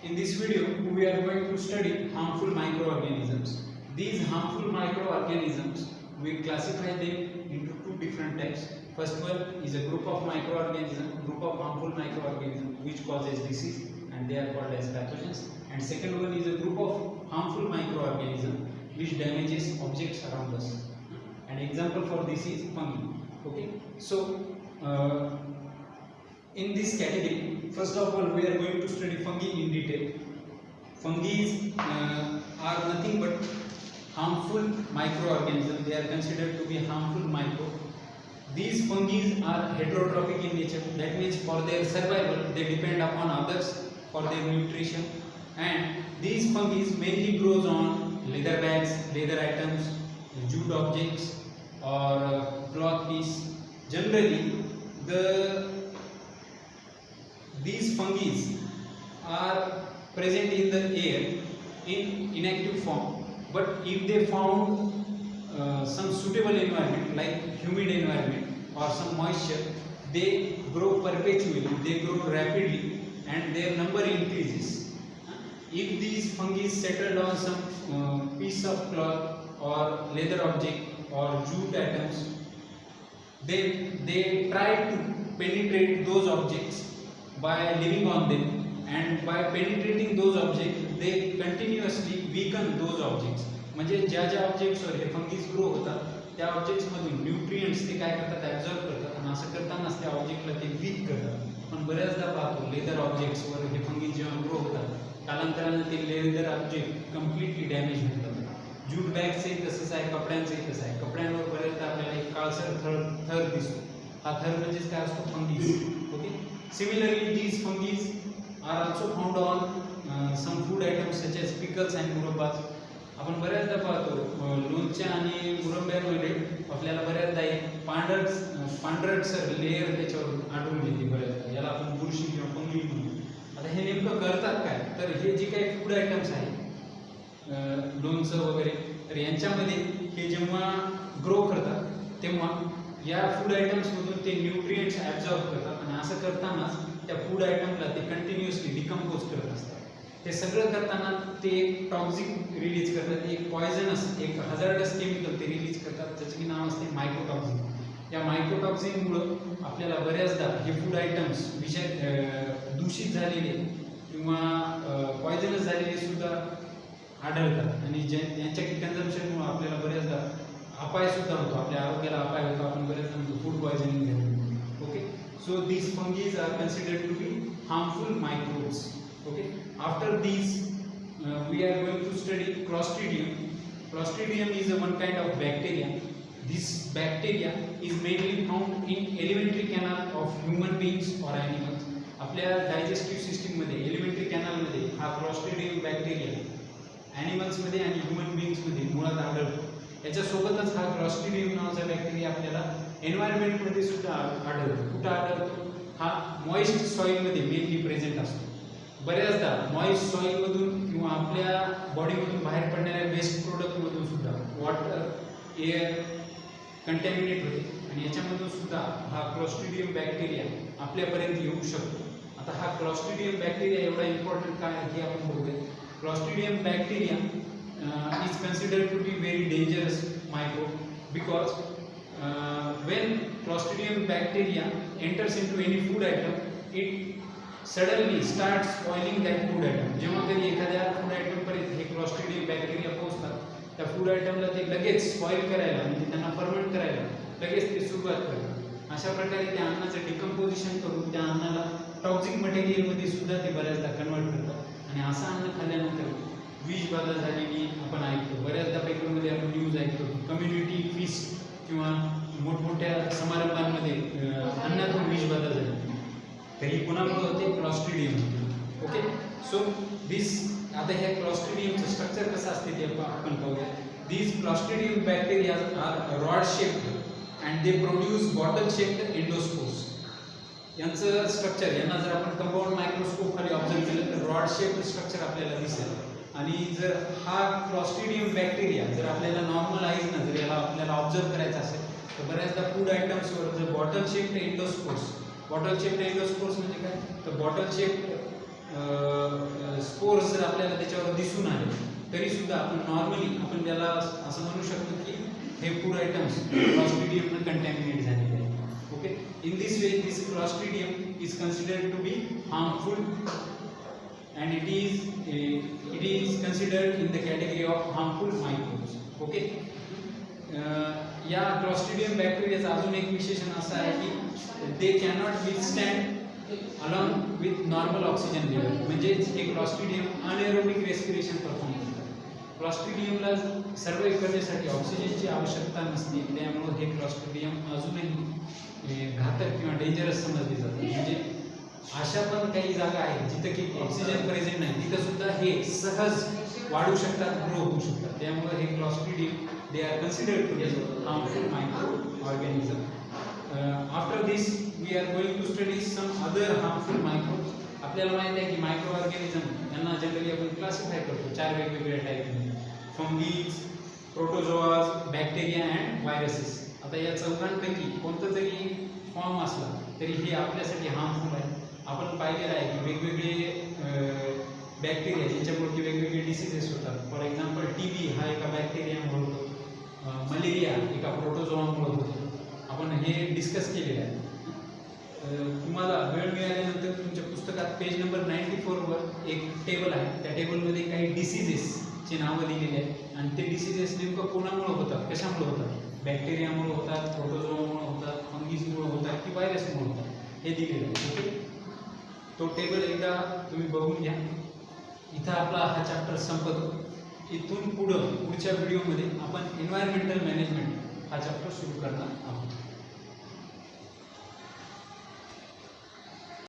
In this video, we are going to study harmful microorganisms. These harmful microorganisms, we classify them into two different types. First one is a group of microorganisms, group of harmful microorganisms which causes disease, and they are called as pathogens. And second one is a group of harmful microorganisms which damages objects around us. An example for this is fungi. Okay, so in this category, first of all, we are going to study fungi in detail. Fungi are nothing but harmful microorganisms. They are considered to be harmful micro. These fungi are heterotrophic in nature. That means for their survival, they depend upon others for their nutrition. And these fungi mainly grows on leather bags, leather items, jute objects, or cloth piece. Generally, these fungi are present in the air in inactive form, but if they found some suitable environment like humid environment or some moisture, they grow perpetually, they grow rapidly, and their number increases. If these fungi settled on some piece of cloth or leather object or jute items, then they try to penetrate those objects by living on them, and by penetrating those objects they continuously weaken those objects. म्हणजे ज्या ज्या ऑब्जेक्ट्सवर हे fungi grow होतात त्या ऑब्जेक्ट्समधून nutrients ते काय करतात, absorb करतात, आणि असं करतानाच त्या ऑब्जेक्टला ते वीक करतात. पण बऱ्याचदा पाहतो लेदर ऑब्जेक्ट्सवर हे फंगीज जेव्हा ग्रो होतात कालांतराने ते लेदर ऑब्जेक्ट कम्प्लिटली डॅमेज होतात. जूट बॅगचंही तसंच आहे, कपड्यांचंही तसं आहे. कपड्यांवर बऱ्याचदा आपल्याला एक काळसर थर दिसतो. हा थर म्हणजेच काय असतो, fungi. Okay, similarly these fungi are also found on some food items such as pickles and मुरब्बाज. आपण बऱ्याचदा पाहतो लोणच्या आणि मुरंब्यामध्ये आपल्याला बऱ्याचदा एक पांढरटसर लेअर त्याच्यावर आढळून येते बऱ्याचदा. याला आपण बुरशी किंवा फंगी म्हणतो. आता हे नेमकं करतात काय, तर हे जे काही फूड आयटम्स आहेत लोणचं वगैरे, तर यांच्यामध्ये हे जेव्हा ग्रो करतात तेव्हा या फूड आयटम्समधून ते न्यूट्रिएंट्स ॲब्झॉर्ब करतात, आणि असं करतानाच त्या फूड आयटमला ते कंटिन्युअसली डिकम्पोज करत असतात. ते सगळं करताना ते एक टॉक्सिक रिलीज करतात, एक पॉयझनस, एक हजार्डस केमिकल ते रिलीज करतात, त्याचं की नाव असते मायक्रोटॉक्सिन. या मायक्रोटॉक्सिनमुळं आपल्याला बऱ्याचदा हे फूड आयटम्स दूषित झालेले किंवा पॉयझनस झालेले सुद्धा आढळतात, आणि यांच्या कन्झम्पशनमुळे आपल्याला बऱ्याचदा अपाय सुद्धा होतो, आपल्या आरोग्याला अपाय होतो. आपण बऱ्याचदा म्हणतो फूड पॉयझनिंग झालं. Okay, so these fungi are considered to be harmful microbes. Okay, after these we are going to study Clostridium. Clostridium is one kind of bacteria. This bacteria is mainly found in alimentary canal of human beings or animals. आपल्या digestive system मध्ये elementary canal मध्ये हा Clostridium bacteria animals मध्ये आणि human beings मध्ये मुळात आढळतो. याच्यासोबतच हा क्लॉस्ट्रिडियम नावाचा बॅक्टेरिया आपल्याला एन्व्हायरमेंट मध्ये सुद्धा आढळतो. कुठं आढळतो? हा मॉइस्ट सॉइलमध्ये मेनली प्रेझेंट असतो. बऱ्याचदा मॉइस्ट सॉइलमधून किंवा आपल्या बॉडीमधून बाहेर पडणाऱ्या वेस्ट प्रोडक्टमधून सुद्धा वॉटर, एअर कंटॅमिनेट होते, आणि याच्यामधून सुद्धा हा क्लॉस्ट्रिडियम बॅक्टेरिया आपल्यापर्यंत येऊ शकतो. आता हा क्लॉस्ट्रिडियम बॅक्टेरिया एवढा इम्पॉर्टंट काय आहे हे आपण बघूया. Clostridium bacteria is considered to be very dangerous microbe because when Clostridium bacteria enters into any food item, it suddenly starts spoiling that food item. जेव्हा कधी एखाद्या फूड आयटम पर्यंत हे क्लॉस्ट्रिडियम बॅक्टेरिया पोहोचतात, त्या फूड आयटमला ते लगेच स्पॉइल करायला, म्हणजे त्यांना फर्मेंट करायला लगेच ते सुरुवात करतात. अशा प्रकारे त्या अन्नाचं डिकम्पोजिशन करून त्या अन्नाला टॉक्सिक मटेरियलमध्ये सुद्धा ते बऱ्याचदा कन्वर्ट करतात, आणि असं अन्न खाल्ल्यानंतर विषबाधा झालेली आपण ऐकतो. बऱ्याचदा पेपरमध्ये आपण न्यूज ऐकतो, कम्युनिटी फीस्ट किंवा मोठमोठ्या समारंभांमध्ये अन्नातून विषबाधा झाली. तर ही कुणामुळे होते? क्लॉस्ट्रिडियम. ओके, सो दिस आता ह्या क्लॉस्ट्रिडियमचं स्ट्रक्चर कसं असते ते आपण पाहूया. These clostridium bacteria are rod shaped and they produce bottle shaped endospores. यांचं स्ट्रक्चर, यांना जर आपण कंपाऊंड मायक्रोस्कोप खाली ऑब्झर्व केलं तर रॉड शेप्ड स्ट्रक्चर आपल्याला दिसेल. आणि जर हा क्लॉस्ट्रिडियम बॅक्टेरिया जर आपल्याला नॉर्मल आईजनं जर याला आपल्याला ऑब्झर्व करायचं असेल तर बऱ्याचदा फूड आयटम्सवर जर बॉटल शेप्ड एंडोस्पोर्स म्हणजे काय, तर बॉटल शेप्ड स्पोर्स जर आपल्याला त्याच्यावर दिसून आले तरी सुद्धा आपण नॉर्मली आपण त्याला असं म्हणू शकतो की हे फूड आयटम्स क्लॉस्ट्रीडियमने कंटॅमिनेट झालेले आहेत. Okay, in this way this clostridium is considered to be harmful and it is considered in the category of harmful microbes. Okay, या क्लॉस्ट्रीडियम बॅक्टेरियाचा अजून एक विशेषण असं आहे की they cannot withstand along with normal oxygen level. म्हणजे हे क्लॉस्ट्रीडियम अनएरोबिक रेस्पिरेशन परफॉर्म करतात. क्लॉस्ट्रीडियमला सर्वाइव्ह करण्यासाठी ऑक्सिजनची आवश्यकता नसते, त्यामुळे हे क्लॉस्ट्रीडियम अजूनही घातक किंवा डेंजरस समजले जातात. म्हणजे अशा पण काही जागा आहेत जिथं की ऑक्सिजन प्रेझेंट नाही, तिथं सुद्धा हे सहज वाढू शकतात, ग्रो होऊ शकतात. त्यामुळे हे clostridium they are considered to be harmful micro organism. After this we are going to study some other harmful microbes. आपल्याला माहिती आहे की मायक्रो ऑर्गॅनिझम यांना जनरली आपण क्लासिफाय करतो 4 वेगवेगळ्या टाईपमध्ये: fungi, protozoa, bacteria and viruses. आता या चौघांपैकी कोणतं जरी फॉर्म असला तरी हे आपल्यासाठी हार्मफुल आहे. आपण पाहिलेलं आहे की वेगवेगळे बॅक्टेरिया ज्यांच्यामुळे की वेगवेगळे डिसीजेस होतात. फॉर एक्झाम्पल TB हा एका बॅक्टेरियामुळे होतो, मलेरिया एका प्रोटोझोआमुळे होतो. आपण हे डिस्कस केलेलं आहे. तुम्हाला वेळ मिळाल्यानंतर तुमच्या पुस्तकात पेज नंबर 94 वर एक टेबल आहे. त्या टेबलमध्ये काही डिसीजेसची नावं दिलेली आहेत आणि ते डिसीजेस नेमकं कोणामुळे होतात, कशामुळे होतात, बॅक्टेरियामुळे होतात, प्रोटोझोआमुळे होतात, फंगीजमुळे होतात की व्हायरसमुळे होतात हे दिलेलं आहे. ओके, तो टेबल एकदा तुम्ही बघून घ्या. इथं आपला हा चॅप्टर संपतो. इथून पुढच्या व्हिडिओमध्ये आपण एन्व्हायरमेंटल मॅनेजमेंट हा चॅप्टर सुरू करणार आहोत.